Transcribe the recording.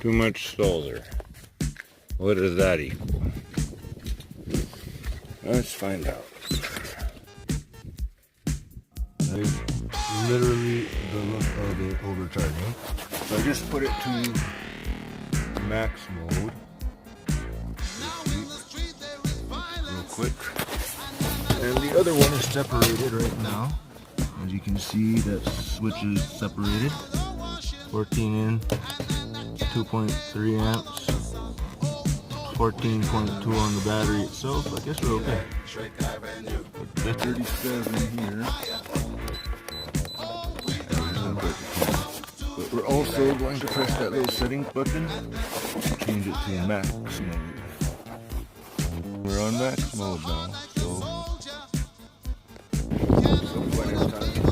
too much solar. What does that equal? Let's find out. Literally the look of it overcharging. So I just put it to max mode. Real quick. And the other one is separated right now. As you can see, that switch is separated. 14 in, 2.3 amps, 14.2 on the battery itself. I guess we're okay. That's 37 here. But we're also going to press that little settings button, change it to max mode. We're on max mode now, so when it's time